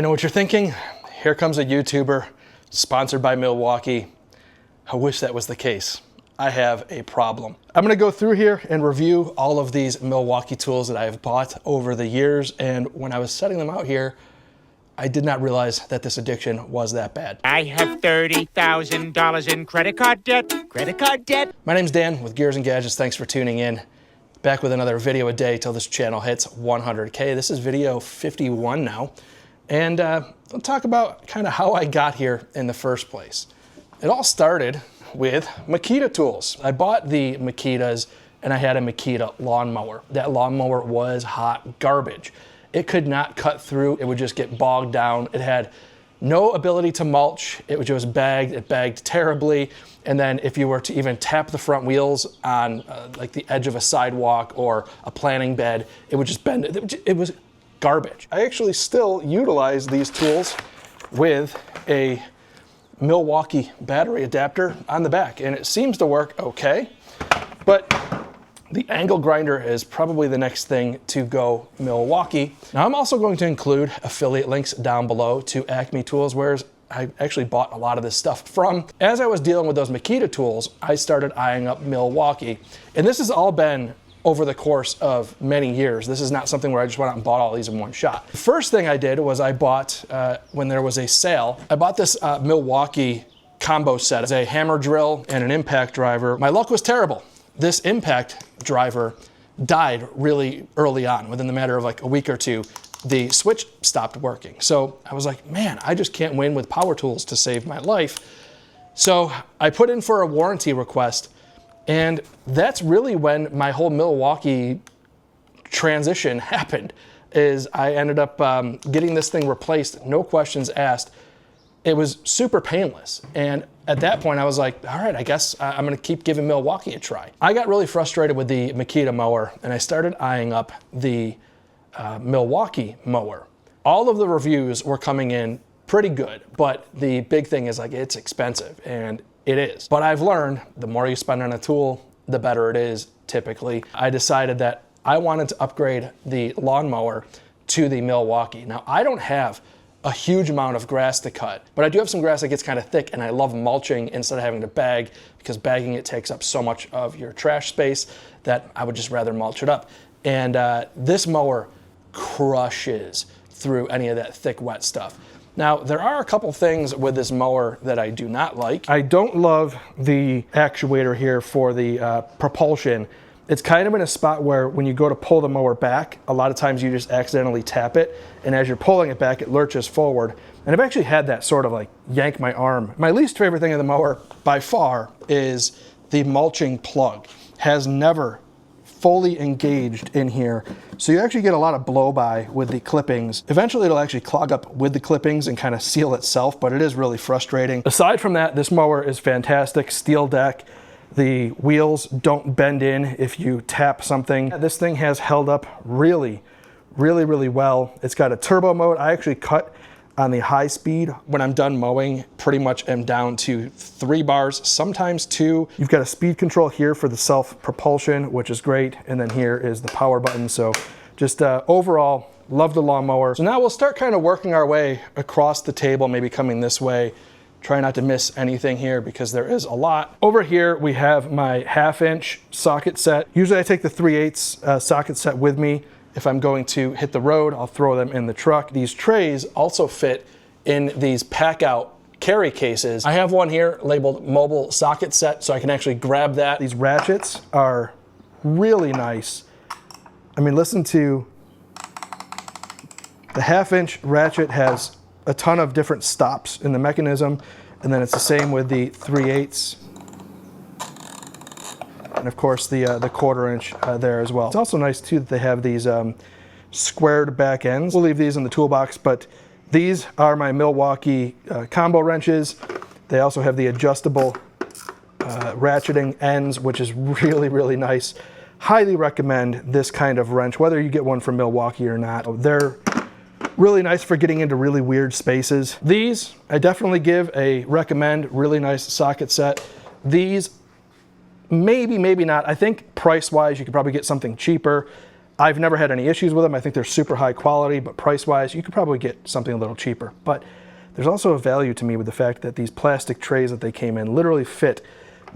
know what you're thinking. Here comes a YouTuber sponsored by Milwaukee. I wish that was the case. I have a problem. I'm gonna go through here and review all of these Milwaukee tools that I have bought over the years, and when I was setting them out here, I did not realize that this addiction was that bad. I have $30,000 in credit card debt. Credit card debt. My name's Dan with Gears and Gadgets. Thanks for tuning in. Back with another video a day till this channel hits 100K. This is video 51 now. And I'll talk about kind of how I got here in the first place. It all started with Makita tools. I bought the Makitas and I had a Makita lawnmower. That lawnmower was hot garbage. It could not cut through. It would just get bogged down. It had no ability to mulch. It was just bagged. It bagged terribly. And then if you were to even tap the front wheels on like the edge of a sidewalk or a planting bed, it would just bend. It was garbage. I actually still utilize these tools with a Milwaukee battery adapter on the back, and it seems to work okay. But the angle grinder is probably the next thing to go Milwaukee. Now I'm also going to include affiliate links down below to Acme Tools, where I actually bought a lot of this stuff from. As I was dealing with those Makita tools, I started eyeing up Milwaukee. And this has all been over the course of many years. This is not something where I just went out and bought all these in one shot. The first thing I did was I bought, when there was a sale, I bought this Milwaukee Combo Set. It's a hammer drill and an impact driver. My luck was terrible. This impact driver died really early on. Within the matter of like a week or two, the switch stopped working. So I was like, man, I just can't win with power tools to save my life. So I put in for a warranty request, and that's really when my whole Milwaukee transition happened. Is I ended up getting this thing replaced, no questions asked. It was super painless. And at that point I was like, all right, I guess I'm gonna keep giving Milwaukee a try. I got really frustrated with the Makita mower, and I started eyeing up the Milwaukee mower. All of the reviews were coming in pretty good, but the big thing is like, it's expensive, and it is. But I've learned the more you spend on a tool, the better it is typically. I decided that I wanted to upgrade the lawnmower to the Milwaukee. Now, I don't have a huge amount of grass to cut, but I do have some grass that gets kind of thick, and I love mulching instead of having to bag, because bagging it takes up so much of your trash space that I would just rather mulch it up. And this mower crushes through any of that thick, wet stuff. Now, there are a couple things with this mower that I do not like. I don't love the actuator here for the propulsion. It's kind of in a spot where when you go to pull the mower back, a lot of times you just accidentally tap it, and as you're pulling it back, it lurches forward. And I've actually had that sort of like yank my arm. My least favorite thing of the mower by far is the mulching plug. Has never fully engaged in here. So you actually get a lot of blow by with the clippings. Eventually it'll actually clog up with the clippings and kind of seal itself, but it is really frustrating. Aside from that, this mower is fantastic. Steel deck. The wheels don't bend in if you tap something. This thing has held up really well. It's got a turbo mode. I actually cut on the high speed. When I'm done mowing, pretty much am down to 3 bars, sometimes 2. You've got a speed control here for the self-propulsion, which is great. And then here is the power button. So just overall, love the lawnmower. So now we'll start kind of working our way across the table, maybe coming this way. Try not to miss anything here because there is a lot. Over here, we have my 1/2-inch socket set. Usually I take the 3/8 socket set with me. If I'm going to hit the road, I'll throw them in the truck. These trays also fit in these pack-out carry cases. I have one here labeled mobile socket set, so I can actually grab that. These ratchets are really nice. I mean, listen to the 1/2-inch ratchet has a ton of different stops in the mechanism, and then it's the same with the 3/8. And of course the 1/4-inch there as well. It's also nice too that they have these squared back ends. We'll leave these in the toolbox, but these are my Milwaukee combo wrenches. They also have the adjustable ratcheting ends, which is really nice. Highly recommend this kind of wrench, whether you get one from Milwaukee or not. They're really nice for getting into really weird spaces. These, I definitely give a recommend. Really nice socket set. These, maybe not. I think price-wise, you could probably get something cheaper. I've never had any issues with them. I think they're super high quality, but price-wise, you could probably get something a little cheaper. But there's also a value to me with the fact that these plastic trays that they came in literally fit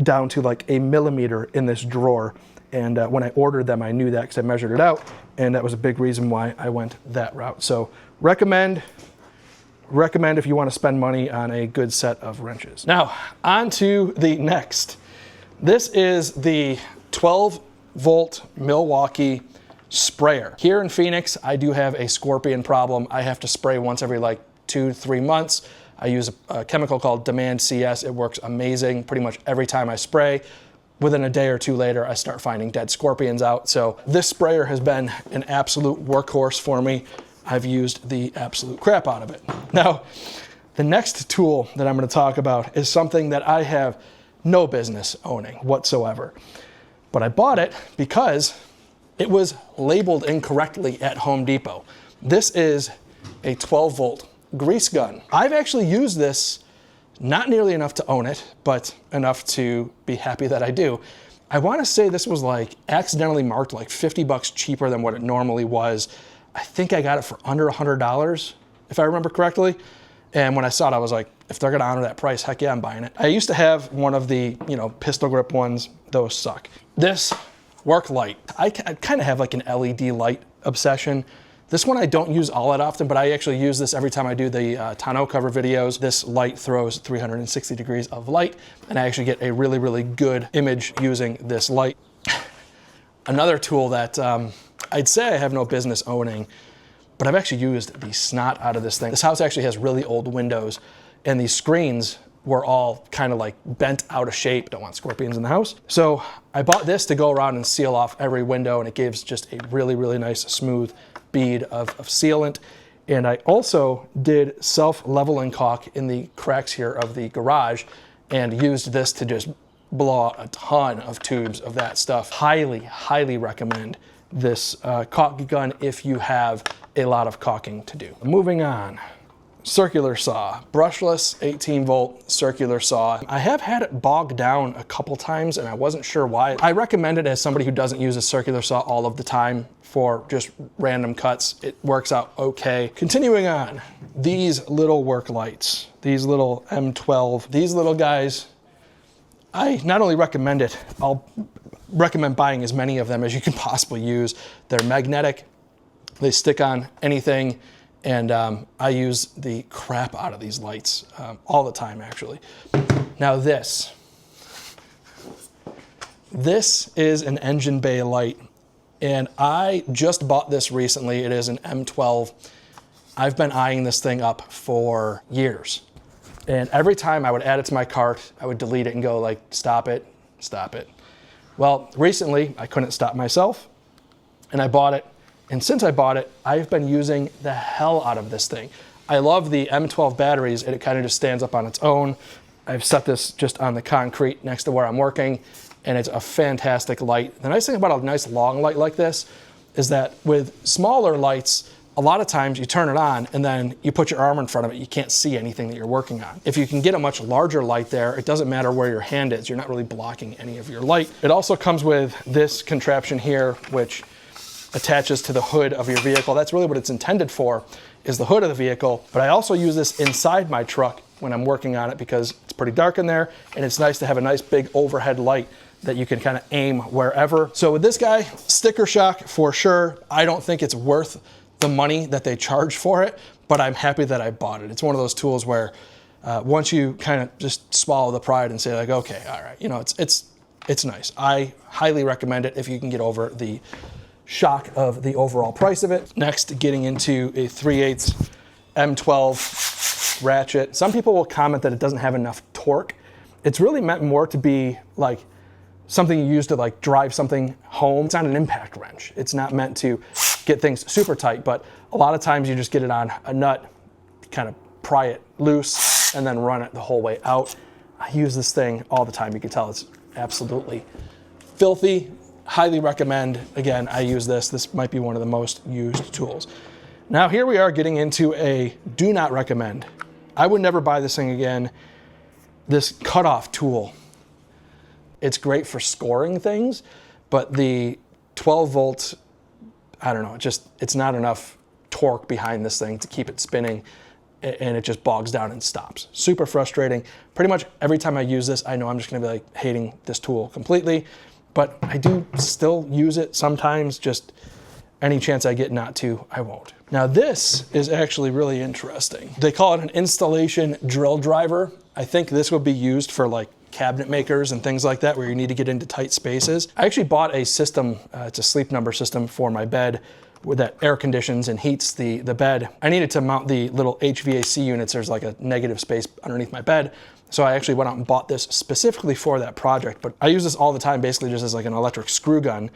down to like a millimeter in this drawer. And when I ordered them, I knew that because I measured it out, and that was a big reason why I went that route. So recommend if you want to spend money on a good set of wrenches. Now, on to the next. This is the 12-volt Milwaukee sprayer. Here in Phoenix, I do have a scorpion problem. I have to spray once every like 2-3 months. I use a chemical called Demand CS. It works amazing pretty much every time I spray. Within a day or two later, I start finding dead scorpions out. So this sprayer has been an absolute workhorse for me. I've used the absolute crap out of it. Now, the next tool that I'm going to talk about is something that I have no business owning whatsoever. But I bought it because it was labeled incorrectly at Home Depot. This is a 12-volt grease gun. I've actually used this not nearly enough to own it, but enough to be happy that I do. I want to say this was like accidentally marked like 50 bucks cheaper than what it normally was. I think I got it for under $100, if I remember correctly. And when I saw it, I was like, if they're gonna honor that price, heck yeah, I'm buying it. I used to have one of the, pistol grip ones. Those suck. This work light. I kind of have like an LED light obsession. This one I don't use all that often, but I actually use this every time I do the tonneau cover videos. This light throws 360 degrees of light, and I actually get a really, really good image using this light. Another tool that I'd say I have no business owning, but I've actually used the snot out of this thing. This house actually has really old windows, and these screens were all kind of like bent out of shape. Don't want scorpions in the house. So I bought this to go around and seal off every window, and it gives just a really, really nice smooth bead of sealant. And I also did self-leveling caulk in the cracks here of the garage and used this to just blow out a ton of tubes of that stuff. Highly, highly recommend this caulk gun if you have a lot of caulking to do. Moving on. Circular saw, brushless 18-volt circular saw. I have had it bogged down a couple times and I wasn't sure why. I recommend it as somebody who doesn't use a circular saw all of the time for just random cuts. It works out okay. Continuing on, these little work lights, these little M12, these little guys, I not only recommend it, I'll recommend buying as many of them as you can possibly use. They're magnetic, they stick on anything. And I use the crap out of these lights all the time, actually. Now this is an engine bay light, and I just bought this recently. It is an M12. I've been eyeing this thing up for years. And every time I would add it to my cart, I would delete it and go like, stop it, stop it. Well, recently I couldn't stop myself, and I bought it. And since I bought it, I've been using the hell out of this thing. I love the M12 batteries, and it kind of just stands up on its own. I've set this just on the concrete next to where I'm working, and it's a fantastic light. The nice thing about a nice long light like this is that with smaller lights, a lot of times you turn it on and then you put your arm in front of it, you can't see anything that you're working on. If you can get a much larger light there, it doesn't matter where your hand is, you're not really blocking any of your light. It also comes with this contraption here, which attaches to the hood of your vehicle. That's really what it's intended for, is the hood of the vehicle. But I also use this inside my truck when I'm working on it because it's pretty dark in there, and it's nice to have a nice big overhead light that you can kind of aim wherever. So with this guy, sticker shock for sure. I don't think it's worth the money that they charge for it, but I'm happy that I bought it. It's one of those tools where once you kind of just swallow the pride and say like, okay, all right, it's nice. I highly recommend it if you can get over the shock of the overall price of it. Next, getting into a 3/8 M12 ratchet. Some people will comment that it doesn't have enough torque. It's really meant more to be like something you use to like drive something home. It's not an impact wrench. It's not meant to get things super tight, but a lot of times you just get it on a nut, kind of pry it loose, and then run it the whole way out. I use this thing all the time. You can tell it's absolutely filthy. Highly recommend. Again, I use this. This might be one of the most used tools. Now here we are getting into a do not recommend. I would never buy this thing again. This cutoff tool. It's great for scoring things, but the 12-volt I don't know, it's not enough torque behind this thing to keep it spinning, and it just bogs down and stops. Super frustrating. Pretty much every time I use this, I know I'm just gonna be like hating this tool completely, but I do still use it sometimes. Just any chance I get not to, I won't. Now this is actually really interesting. They call it an installation drill driver. I think this would be used for like cabinet makers and things like that where you need to get into tight spaces. I actually bought a system, it's a sleep number system for my bed with that air conditions and heats the bed. I needed to mount the little HVAC units. There's like a negative space underneath my bed. So I actually went out and bought this specifically for that project. But I use this all the time, basically just as like an electric screw gun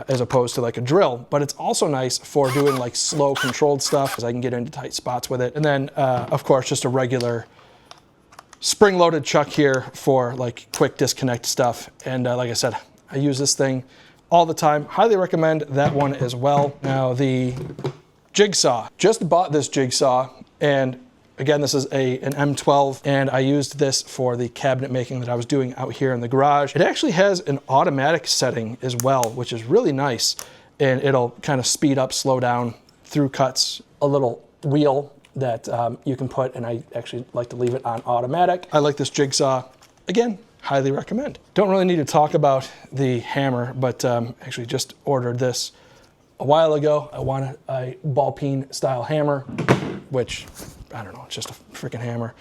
as opposed to like a drill. But it's also nice for doing like slow controlled stuff because I can get into tight spots with it. And then of course, just a regular spring-loaded chuck here for like quick disconnect stuff. And like I said, I use this thing all the time. Highly recommend that one as well. Now the Jigsaw, just bought this Jigsaw, and again, this is an M12, and I used this for the cabinet making that I was doing out here in the garage. It actually has an automatic setting as well, which is really nice, and it'll kind of speed up, slow down through cuts. A little wheel that you can put, and I actually like to leave it on automatic. I like this Jigsaw. Again, highly recommend. Don't really need to talk about the hammer, but actually just ordered this a while ago. I wanted a ball peen style hammer, which, I don't know, it's just a freaking hammer.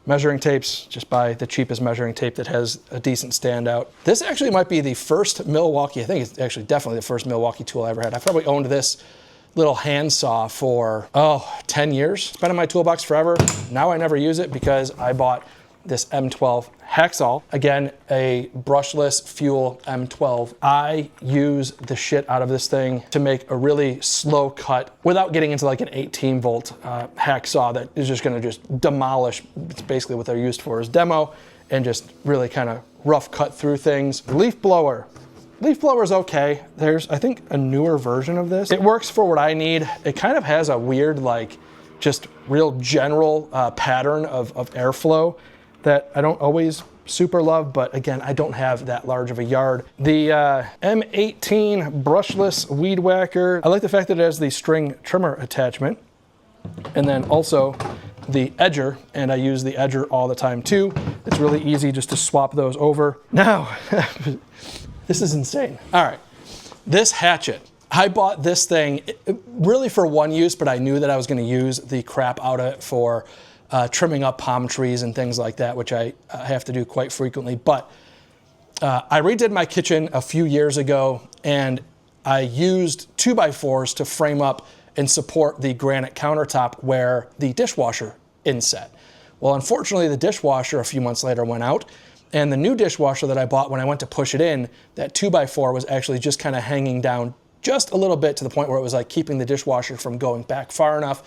Measuring tapes, just buy the cheapest measuring tape that has a decent standout. This actually might be the first Milwaukee, I think it's actually definitely the first Milwaukee tool I ever had. I probably owned this little handsaw for, 10 years. It's been in my toolbox forever. Now I never use it because I bought this M12 hacksaw. Again, a brushless fuel M12. I use the shit out of this thing to make a really slow cut without getting into like an 18 volt hacksaw that is just gonna just demolish. It's basically what they're used for, is demo, and just really kind of rough cut through things. Leaf blower. Leaf blower is okay. There's, I think, a newer version of this. It works for what I need. It kind of has a weird, like, just real general pattern of airflow that I don't always super love, but again, I don't have that large of a yard. The M18 brushless weed whacker. I like the fact that it has the string trimmer attachment, and then also the edger, and I use the edger all the time too. It's really easy just to swap those over. Now, this is insane. All right, this hatchet. I bought this thing really for one use, but I knew that I was gonna use the crap out of it for trimming up palm trees and things like that, which I have to do quite frequently. But I redid my kitchen a few years ago, and I used 2x4s to frame up and support the granite countertop where the dishwasher inset. Well, unfortunately, the dishwasher a few months later went out, and the new dishwasher that I bought, when I went to push it in, that 2x4 was actually just kind of hanging down just a little bit to the point where it was like keeping the dishwasher from going back far enough,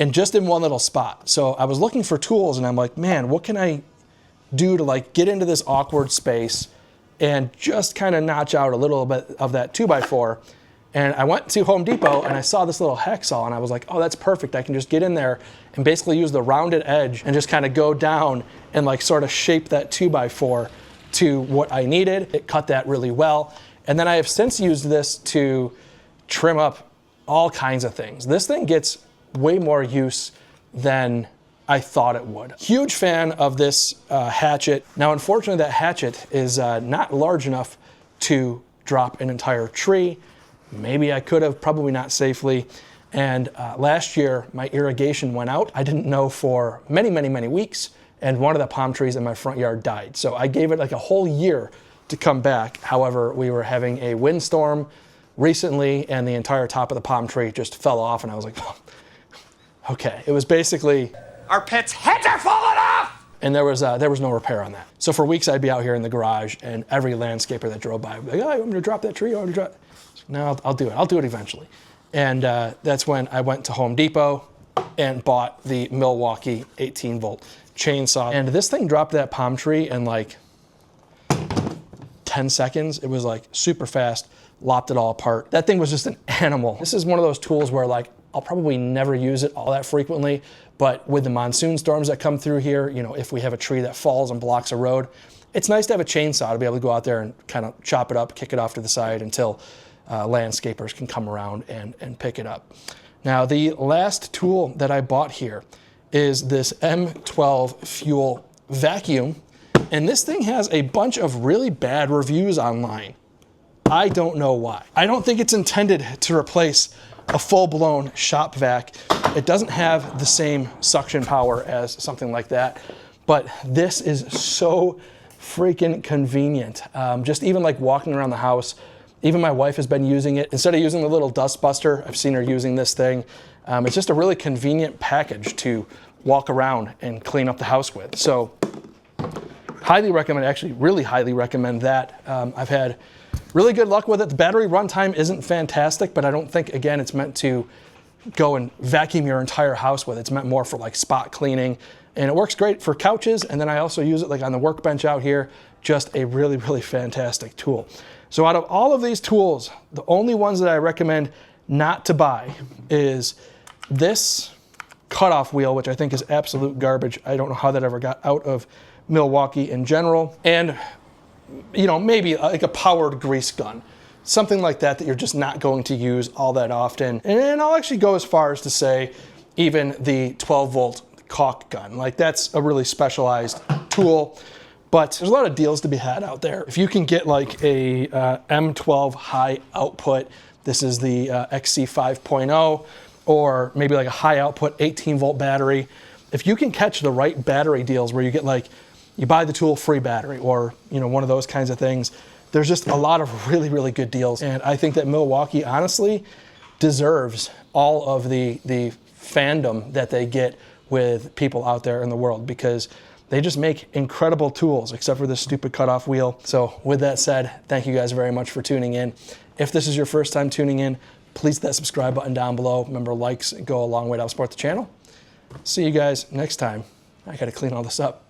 and just in one little spot. So I was looking for tools, and I'm like, man, what can I do to like get into this awkward space and just kind of notch out a little bit of that 2x4? And I went to Home Depot and I saw this little hacksaw, and I was like, oh, that's perfect. I can just get in there and basically use the rounded edge and just kind of go down and like sort of shape that 2x4 to what I needed. It cut that really well. And then I have since used this to trim up all kinds of things. This thing gets way more use than I thought it would. Huge fan of this hatchet. Now, unfortunately, that hatchet is not large enough to drop an entire tree. Maybe I could have, probably not safely. And last year, my irrigation went out. I didn't know for many, many, many weeks, and one of the palm trees in my front yard died. So I gave it like a whole year to come back. However, we were having a windstorm recently, and the entire top of the palm tree just fell off, and I was like, oh, okay. It was basically, Our pets' heads are falling off! and there was no repair on that. So for weeks, I'd be out here in the garage, and every landscaper that drove by would be like, oh, you want me to drop that tree? You want me to drop? No, I'll do it. I'll do it eventually. And that's when I went to Home Depot and bought the Milwaukee 18 volt chainsaw. And this thing dropped that palm tree in like 10 seconds. It was like super fast, lopped it all apart. That thing was just an animal. This is one of those tools where like, I'll probably never use it all that frequently, but with the monsoon storms that come through here, you know, if we have a tree that falls and blocks a road, it's nice to have a chainsaw to be able to go out there and kind of chop it up, kick it off to the side until landscapers can come around and pick it up. Now, the last tool that I bought here is this M12 FUEL vacuum, and this thing has a bunch of really bad reviews online. I don't know why. I don't think it's intended to replace a full-blown shop vac. It doesn't have the same suction power as something like that, but this is so freaking convenient. Just even like walking around the house, even my wife has been using it. Instead of using the little dust buster, I've seen her using this thing. It's just a really convenient package to walk around and clean up the house with. So highly recommend, actually really highly recommend that. I've had really good luck with it. The battery runtime isn't fantastic, but I don't think, again, it's meant to go and vacuum your entire house with. It's meant more for like spot cleaning, and it works great for couches. And then I also use it like on the workbench out here. Just a really, really fantastic tool. So out of all of these tools, the only ones that I recommend not to buy is this cutoff wheel, which I think is absolute garbage. I don't know how that ever got out of Milwaukee in general. And you know, maybe like a powered grease gun, something like that you're just not going to use all that often. And I'll actually go as far as to say even the 12-volt caulk gun. Like, that's a really specialized tool, but there's a lot of deals to be had out there. If you can get like a M12 high output, this is the XC 5.0, or maybe like a high output 18-volt battery. If you can catch the right battery deals where you get like, you buy the tool, free battery, or you know, one of those kinds of things, there's just a lot of really, really good deals. And I think that Milwaukee honestly deserves all of the fandom that they get with people out there in the world, because they just make incredible tools, except for this stupid cutoff wheel. So with that said, thank you guys very much for tuning in. If this is your first time tuning in, please hit that subscribe button down below. Remember, likes go a long way to help support the channel. See you guys next time. I gotta clean all this up.